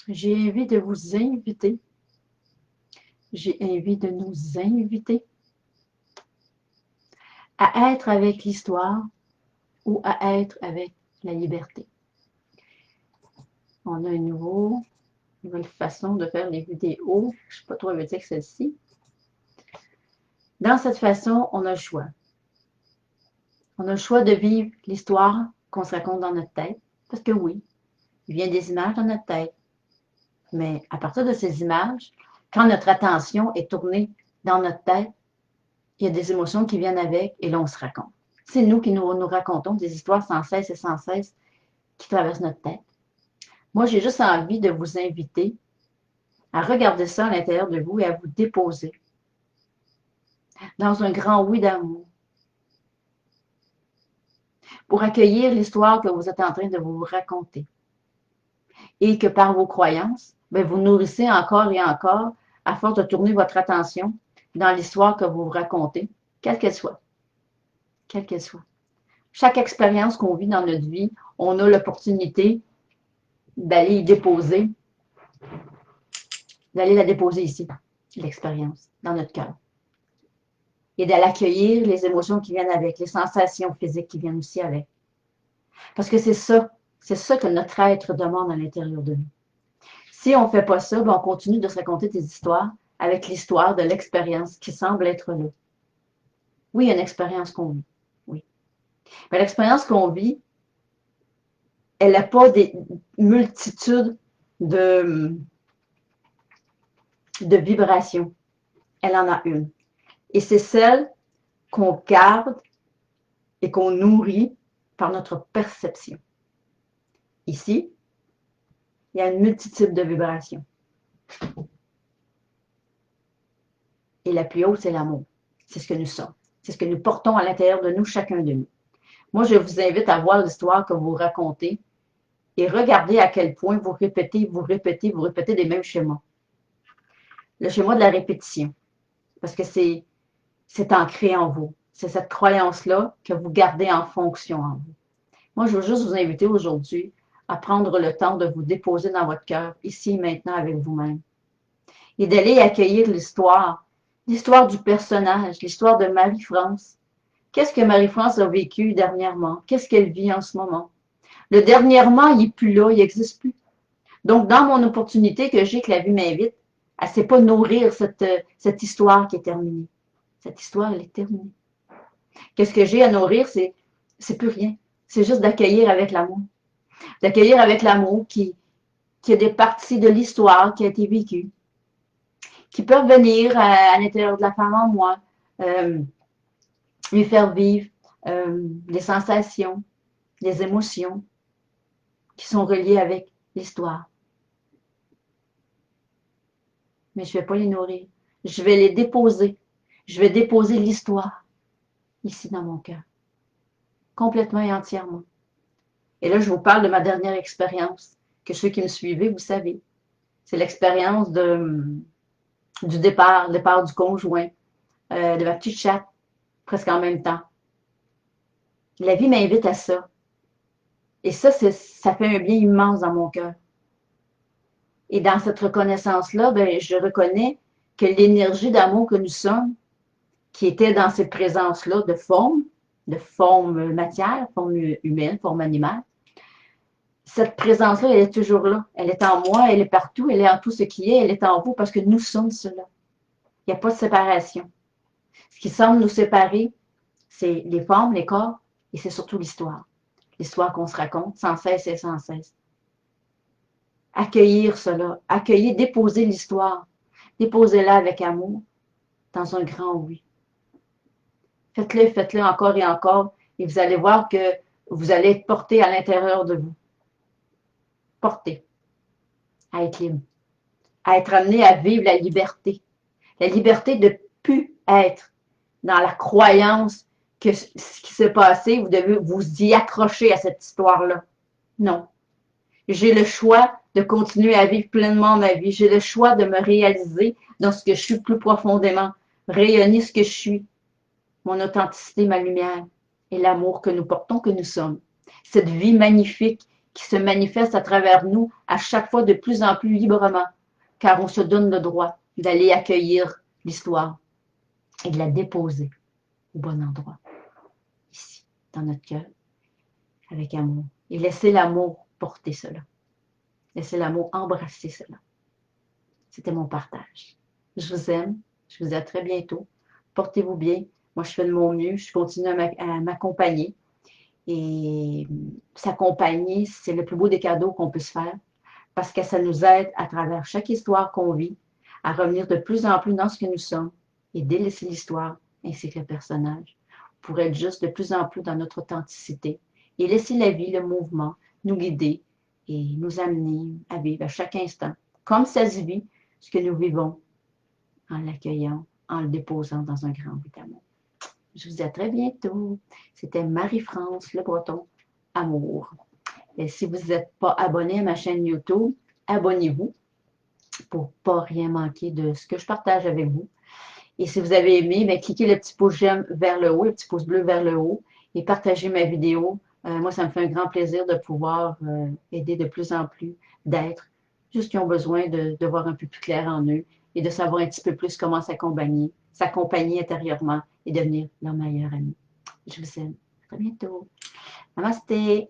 J'ai envie de vous inviter, j'ai envie de nous inviter à être avec l'histoire ou à être avec la liberté. On a une nouvelle façon de faire les vidéos. Je ne sais pas trop avec celle-ci. Dans cette façon, on a le choix. On a le choix de vivre l'histoire qu'on se raconte dans notre tête. Parce que oui, il vient des images dans notre tête. Mais à partir de ces images, quand notre attention est tournée dans notre tête, il y a des émotions qui viennent avec et là, on se raconte. C'est nous qui nous racontons des histoires sans cesse et sans cesse qui traversent notre tête. Moi, j'ai juste envie de vous inviter à regarder ça à l'intérieur de vous et à vous déposer dans un grand oui d'amour pour accueillir l'histoire que vous êtes en train de vous raconter et que par vos croyances, bien, vous nourrissez encore et encore à force de tourner votre attention dans l'histoire que vous vous racontez, quelle qu'elle soit. Quelle qu'elle soit. Chaque expérience qu'on vit dans notre vie, on a l'opportunité d'aller y déposer, d'aller la déposer ici, l'expérience, dans notre cœur. Et d'aller accueillir les émotions qui viennent avec, les sensations physiques qui viennent aussi avec. Parce que c'est ça que notre être demande à l'intérieur de nous. Si on ne fait pas ça, ben on continue de se raconter des histoires avec l'histoire de l'expérience qui semble être là. Oui, il y a une expérience qu'on vit. Oui. Mais l'expérience qu'on vit, elle n'a pas des multitudes de vibrations. Elle en a une. Et c'est celle qu'on garde et qu'on nourrit par notre perception. Ici, il y a une multitude de vibrations. Et la plus haute, c'est l'amour. C'est ce que nous sommes. C'est ce que nous portons à l'intérieur de nous, chacun de nous. Moi, je vous invite à voir l'histoire que vous racontez et regardez à quel point vous répétez des mêmes schémas. Le schéma de la répétition. Parce que c'est ancré en vous. C'est cette croyance-là que vous gardez en fonction en vous. Moi, je veux juste vous inviter aujourd'hui à prendre le temps de vous déposer dans votre cœur, ici et maintenant avec vous-même. Et d'aller accueillir l'histoire du personnage, l'histoire de Marie-France. Qu'est-ce que Marie-France a vécu dernièrement? Qu'est-ce qu'elle vit en ce moment? Le dernièrement, il n'est plus là, il n'existe plus. Donc, dans mon opportunité que j'ai, que la vie m'invite, elle ne sait pas nourrir cette histoire qui est terminée. Cette histoire, elle est terminée. Qu'est-ce que j'ai à nourrir? C'est plus rien. C'est juste d'accueillir avec l'amour. D'accueillir avec l'amour qui a des parties de l'histoire qui a été vécue, qui peuvent venir à l'intérieur de la femme en moi, lui faire vivre des sensations, des émotions qui sont reliées avec l'histoire. Mais je ne vais pas les nourrir. Je vais les déposer. Je vais déposer l'histoire ici dans mon cœur, complètement et entièrement. Et là, je vous parle de ma dernière expérience, que ceux qui me suivez, vous savez. C'est l'expérience du départ du conjoint, de ma petite chatte, presque en même temps. La vie m'invite à ça. Et ça fait un bien immense dans mon cœur. Et dans cette reconnaissance-là, ben, je reconnais que l'énergie d'amour que nous sommes, qui était dans cette présence-là de forme matière, forme humaine, forme animale, cette présence-là, elle est toujours là. Elle est en moi, elle est partout, elle est en tout ce qui est, elle est en vous parce que nous sommes cela. Il n'y a pas de séparation. Ce qui semble nous séparer, c'est les formes, les corps, et c'est surtout l'histoire. L'histoire qu'on se raconte sans cesse et sans cesse. Accueillir cela, accueillir, déposer l'histoire, déposez-la avec amour dans un grand oui. Faites-le encore et encore, et vous allez voir que vous allez être porté à l'intérieur de vous. Porté à être libre, à être amené à vivre la liberté. La liberté de ne plus être dans la croyance que ce qui s'est passé, vous devez vous y accrocher à cette histoire-là. Non. J'ai le choix de continuer à vivre pleinement ma vie. J'ai le choix de me réaliser dans ce que je suis plus profondément. Rayonner ce que je suis. Mon authenticité, ma lumière et l'amour que nous portons, que nous sommes. Cette vie magnifique qui se manifeste à travers nous à chaque fois de plus en plus librement, car on se donne le droit d'aller accueillir l'histoire et de la déposer au bon endroit, ici, dans notre cœur, avec amour. Et laisser l'amour porter cela. Laisser l'amour embrasser cela. C'était mon partage. Je vous aime. Je vous dis à très bientôt. Portez-vous bien. Moi, je fais de mon mieux. Je continue à m'accompagner. Et s'accompagner, c'est le plus beau des cadeaux qu'on peut se faire parce que ça nous aide à travers chaque histoire qu'on vit à revenir de plus en plus dans ce que nous sommes et délaisser l'histoire ainsi que le personnage pour être juste de plus en plus dans notre authenticité et laisser la vie, le mouvement, nous guider et nous amener à vivre à chaque instant comme ça se vit, ce que nous vivons en l'accueillant, en le déposant dans un grand bout d'amour. Je vous dis à très bientôt. C'était Marie-France Le Breton, Amour. Et si vous n'êtes pas abonné à ma chaîne YouTube, abonnez-vous pour ne pas rien manquer de ce que je partage avec vous. Et si vous avez aimé, bien, cliquez le petit pouce j'aime vers le haut, le petit pouce bleu vers le haut et partagez ma vidéo. Moi, ça me fait un grand plaisir de pouvoir aider de plus en plus d'êtres juste qui ont besoin de voir un peu plus clair en eux et de savoir un petit peu plus comment s'accompagner intérieurement et devenir leur meilleur ami. Je vous aime. À très bientôt. Namasté.